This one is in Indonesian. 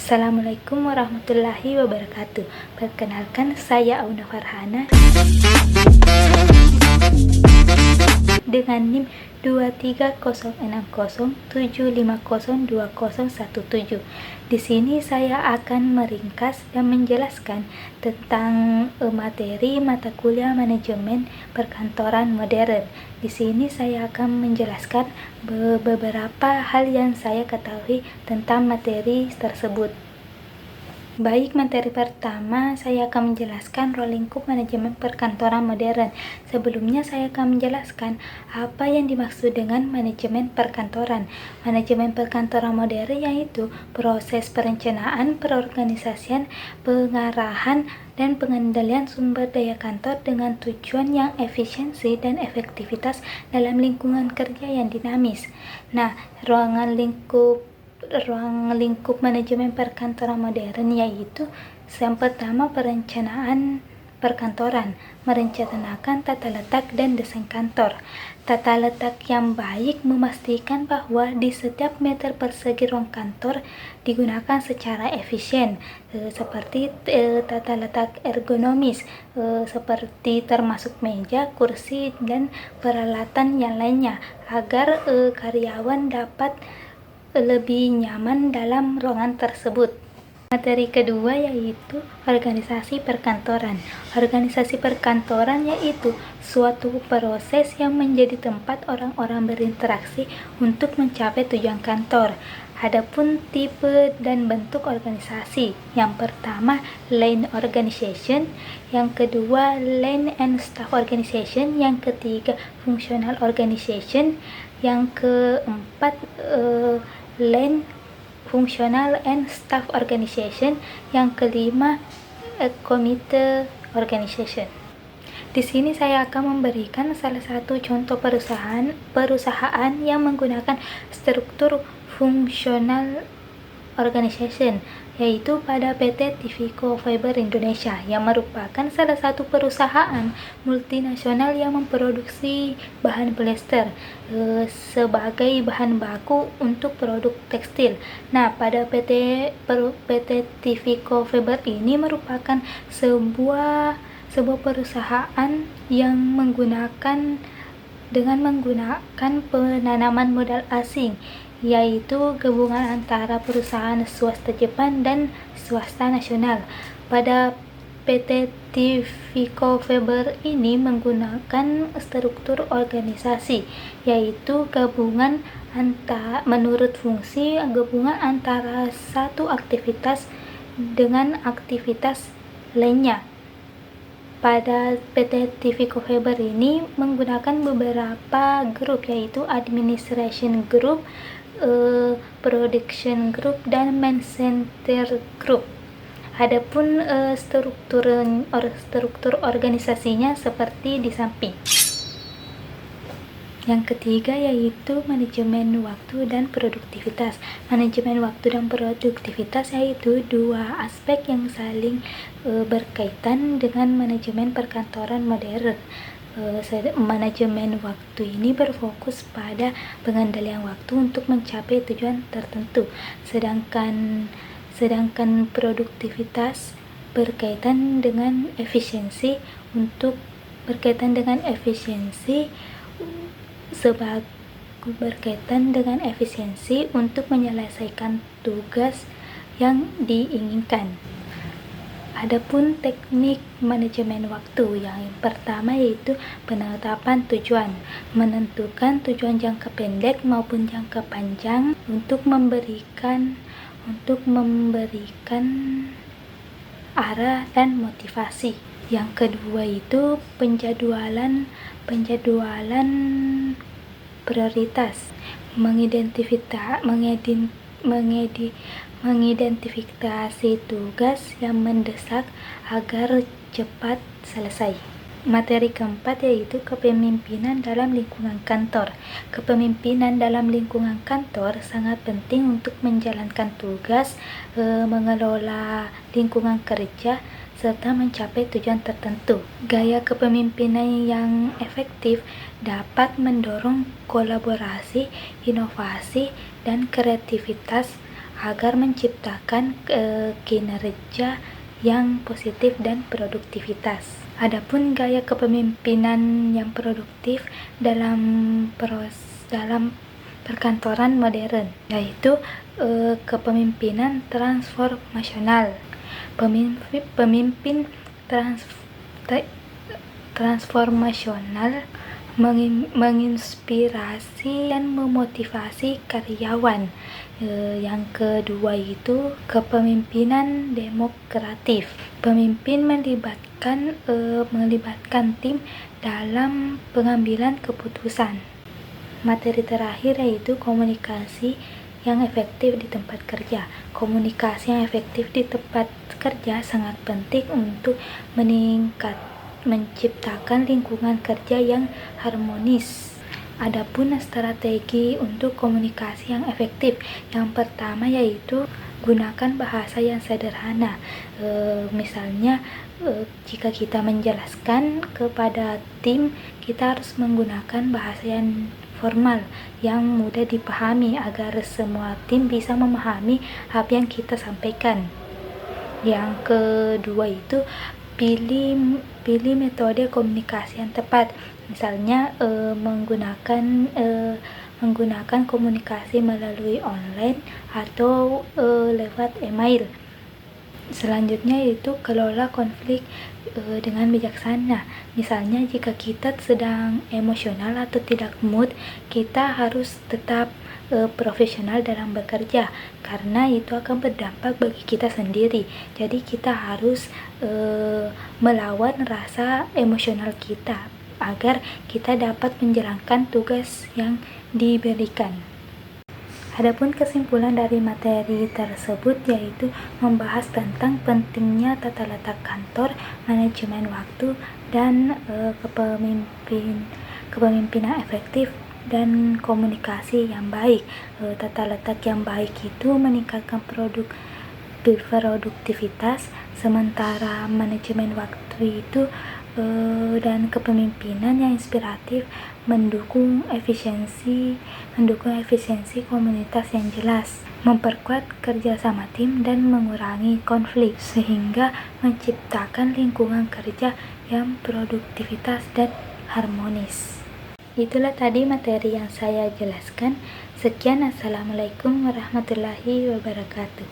Assalamualaikum warahmatullahi wabarakatuh. Perkenalkan, saya Auna Farhana dengan NIM 23060750217. Di sini saya akan meringkas dan menjelaskan tentang materi mata kuliah manajemen perkantoran modern. Di sini saya akan menjelaskan beberapa hal yang saya ketahui tentang materi tersebut. Baik, materi pertama saya akan menjelaskan role lingkup manajemen perkantoran modern. Sebelumnya saya akan menjelaskan apa yang dimaksud dengan manajemen perkantoran. Manajemen perkantoran modern yaitu proses perencanaan, perorganisasian, pengarahan, dan pengendalian sumber daya kantor dengan tujuan yang efisiensi dan efektivitas dalam lingkungan kerja yang dinamis. Nah, ruang lingkup manajemen perkantoran modern yaitu yang pertama, perencanaan perkantoran, merencanakan tata letak dan desain kantor. Tata letak yang baik memastikan bahwa di setiap meter persegi ruang kantor digunakan secara efisien, seperti tata letak ergonomis, seperti termasuk meja, kursi, dan peralatan yang lainnya, agar karyawan dapat lebih nyaman dalam ruangan tersebut. Materi kedua yaitu organisasi perkantoran. Organisasi perkantoran yaitu suatu proses yang menjadi tempat orang-orang berinteraksi untuk mencapai tujuan kantor. Adapun tipe dan bentuk organisasi, yang pertama line organization, yang kedua line and staff organization, yang ketiga functional organization, yang keempat line functional and staff organization, yang kelima committee organization. Di sini saya akan memberikan salah satu contoh perusahaan yang menggunakan struktur functional organization, yaitu pada PT Tivico Fiber Indonesia, yang merupakan salah satu perusahaan multinasional yang memproduksi bahan polyester sebagai bahan baku untuk produk tekstil. Nah, pada PT Tivico Fiber ini merupakan sebuah perusahaan yang menggunakan penanaman modal asing, yaitu gabungan antara perusahaan swasta Jepang dan swasta nasional. Pada PT Tivico Fiber ini menggunakan struktur organisasi, yaitu gabungan menurut fungsi, gabungan antara satu aktivitas dengan aktivitas lainnya. Pada PT Tivico Fiber ini menggunakan beberapa grup, yaitu administration group, production group, dan man center group. Adapun struktur organisasinya seperti di samping. Yang ketiga yaitu manajemen waktu dan produktivitas. Manajemen waktu dan produktivitas yaitu dua aspek yang saling berkaitan dengan manajemen perkantoran modern. Manajemen waktu ini berfokus pada pengendalian waktu untuk mencapai tujuan tertentu, sedangkan produktivitas berkaitan dengan efisiensi untuk menyelesaikan tugas yang diinginkan. Adapun teknik manajemen waktu, yang pertama yaitu penetapan tujuan, menentukan tujuan jangka pendek maupun jangka panjang untuk memberikan arah dan motivasi. Yang kedua itu penjadwalan prioritas, mengidentifikasi tugas yang mendesak agar cepat selesai. Materi keempat yaitu kepemimpinan dalam lingkungan kantor. Kepemimpinan dalam lingkungan kantor sangat penting untuk menjalankan tugas, mengelola lingkungan kerja, serta mencapai tujuan tertentu. Gaya kepemimpinan yang efektif dapat mendorong kolaborasi, inovasi, dan kreativitas agar menciptakan kinerja yang positif dan produktivitas. Adapun gaya kepemimpinan yang produktif dalam perkantoran modern, yaitu kepemimpinan transformasional. Pemimpin transformasional menginspirasi dan memotivasi karyawan. Yang kedua itu kepemimpinan demokratif. Pemimpin melibatkan tim dalam pengambilan keputusan. Materi terakhir yaitu komunikasi yang efektif di tempat kerja. Komunikasi yang efektif di tempat kerja sangat penting untuk menciptakan lingkungan kerja yang harmonis. Adapun strategi untuk komunikasi yang efektif, yang pertama yaitu gunakan bahasa yang sederhana. Misalnya jika kita menjelaskan kepada tim, kita harus menggunakan bahasa yang formal yang mudah dipahami agar semua tim bisa memahami apa yang kita sampaikan. Yang kedua itu pilih metode komunikasi yang tepat. Misalnya menggunakan komunikasi melalui online atau lewat email. Selanjutnya itu kelola konflik dengan bijaksana. Misalnya jika kita sedang emosional atau tidak mood, kita harus tetap profesional dalam bekerja, karena itu akan berdampak bagi kita sendiri. Jadi kita harus melawan rasa emosional kita agar kita dapat menjalankan tugas yang diberikan. Adapun kesimpulan dari materi tersebut yaitu membahas tentang pentingnya tata letak kantor, manajemen waktu, dan kepemimpinan efektif dan komunikasi yang baik. Tata letak yang baik itu meningkatkan produktivitas, sementara manajemen waktu itu dan kepemimpinan yang inspiratif mendukung efisiensi komunitas yang jelas, memperkuat kerjasama tim dan mengurangi konflik, sehingga menciptakan lingkungan kerja yang produktivitas dan harmonis. Itulah tadi materi yang saya jelaskan. Sekian, assalamualaikum warahmatullahi wabarakatuh.